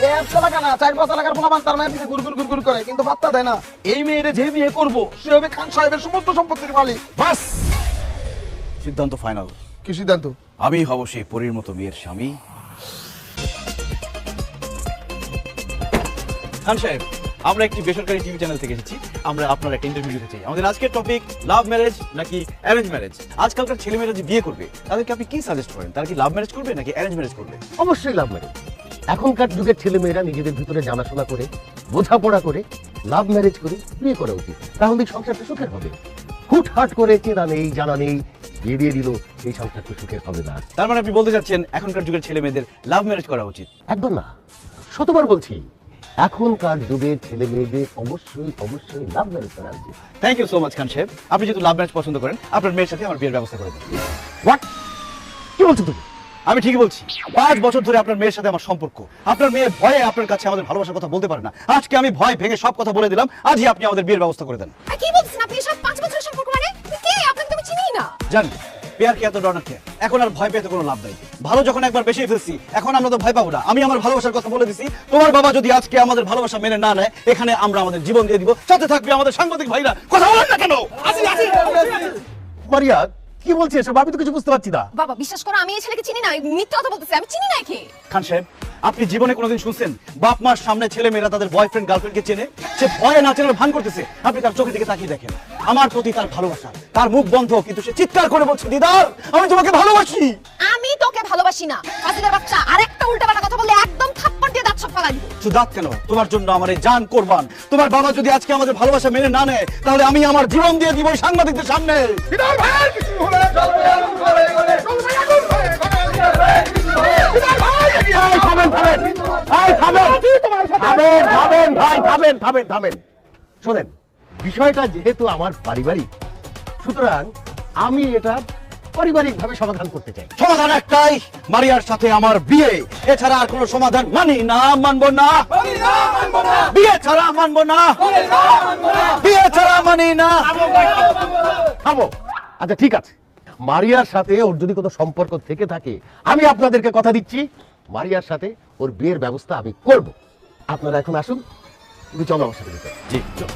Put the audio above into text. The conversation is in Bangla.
1 এলাকা না 4-5 এলাকার পোলাপান তার মায়ের পিছে গুড় করে, কিন্তু পাত্তা দেয় না। এই মেয়েরে যে বিয়ে করবো সে হবে খান সাহেবের সমস্ত সম্পত্তির মালিক। বাস, সিদ্ধান্ত ফাইনাল। কি সিদ্ধান্ত? আমি হব সেই পরীর মতো মেয়ের স্বামী। খান সাহেব, আমরা একটি বেসরকারি টিভি চ্যানেল থেকে এসেছি। আমরা আপনার একটা ইন্টারভিউ দিতে চাই। আমাদের আজকের টপিক লাভ ম্যারেজ নাকি অ্যারেঞ্জ ম্যারেজ। আজকালকার ছেলেমেয়েরা যে বিয়ে করবে তাদেরকে আপনি কি সাজেস্ট করেন? তারা কি লাভ ম্যারেজ করবে নাকি অ্যারেঞ্জ ম্যারেজ করবে? অবশ্যই লাভ ম্যারেজ। এখনকার যুগের ছেলেমেয়েরা নিজেদের ভিতরে জানাশোনা করে, বোঝাপড়া করে লাভ ম্যারেজ করে বিয়ে করা উচিত। তাহলে সংসারটা সুখের হবে। হুটহাট করে চেনা নেই জানা নেই বিয়ে দিয়ে দিল, এই সংসারটা সুখের হবে না। তার মানে আপনি বলতে চাচ্ছেন এখনকার যুগের ছেলে মেয়েদের লাভ ম্যারেজ করা উচিত? একদম না, শতবার বলছি, এখনকার যুগের ছেলে মেয়েদের অবশ্যই লাভ ম্যারেজ করা উচিত। থ্যাংক ইউ সো মাচ খান সাহেব। আপনি যেহেতু লাভ ম্যারেজ পছন্দ করেন, আপনার মেয়ের সাথে আমার বিয়ের ব্যবস্থা করে দিন। হোয়াট? কি বলছো তুমি? আমি ঠিকই বলছি। 5 বছর ধরে আপনার মেয়ের সাথে আমার সম্পর্ক। আপনার মেয়ে ভয়ে আপনার কাছে আমাদের ভালোবাসার কথা বলতে পারে না। আজকে আমি ভয় ভেঙে সব কথা বলে দিলাম। আজই আপনি আমাদের বিয়ের ব্যবস্থা করে দেন। কি বলছেন আপনি? সব 5 বছরের সম্পর্ক মানে কে? আপনাকে তো আমি চিনিই না। জান, পেয়ার কি এত ডর নাকি? এখন আর ভয় পেতে কোনো লাভ নাই। ভালো যখন একবার বেশি ফেলছি, এখন আমরা তো ভয় পাবো না। আমি আমার ভালোবাসার কথা বলে দিছি। তোমার বাবা যদি আজকে আমাদের ভালোবাসা মেনে না নেয়, এখানে আমরা আমাদের জীবন দিয়ে দিব। সাথে থাকবে আমাদের সাংবাদিক ভাইরা। কথা বলেন না কেন? মারিয়া, কি বলছিস এসব? আমি তো কিছু বুঝতে পারছি না। বাবা বিশ্বাস করো, আমি এই ছেলেকে চিনি না। মিথ্যা কথা বলতেছে, আমি চিনি না একে। খান সাহেব, আপনি জীবনে কোনোদিন শুনছেন বাপ মার সামনে ছেলে মেয়েরা তাদের বয়ফ্রেন্ড গার্লফ্রেন্ডকে চেনে? সে ভয়ে না চেনার ভান করতেছে। আপনি তার চোখের দিকে তাকিয়ে দেখেন। আমার প্রতি তার ভালোবাসা, তার মুখ বন্ধ, কিন্তু সে চিৎকার করে বলছে, দিদার আমি তোমাকে ভালোবাসি। আমি তোকে ভালোবাসি না। ফাজিলের বাচ্চা, আরেকটা উল্টাপাল্টা কথা বললে একদম থাপ্পড় দিয়ে দাঁত সব ফালাই দিব। শুধু দাঁত কেন, তোমার জন্য আমার এই জান কোরবান। তোমার বাবা যদি আজকে আমাদের ভালোবাসা মেনে না নেয়, তাহলে আমি আমার জীবন দিয়ে দিব এই সাংবাদিকদের সামনে। দিদার ভাই কিছু হলে চলবে আগুন করে গলে, চলবে আগুন করে গলে। দিদার ভাই থামেন। শোনেন, বিষয়টা যেহেতু আমার পারিবারিক, সুতরাং আমি এটা পারিবারিক ভাবে সমাধান করতে চাই। সমাধান একটাই, মারিয়ার সাথে আমার বিয়ে। এছাড়া আর কোনো সমাধান মানি না, মানবো না। বিয়ে ছাড়া মানবো না, বিয়ে ছাড়া মানি না। থামো। আচ্ছা ঠিক আছে, মারিয়ার সাথে ওর যদি কোনো সম্পর্ক থেকে থাকে, আমি আপনাদেরকে কথা দিচ্ছি মারিয়ার সাথে ওর বিয়ের ব্যবস্থা আমি করব। আপনারা এখন আসুন, তুমি চলো আমার সাথে। জি চল।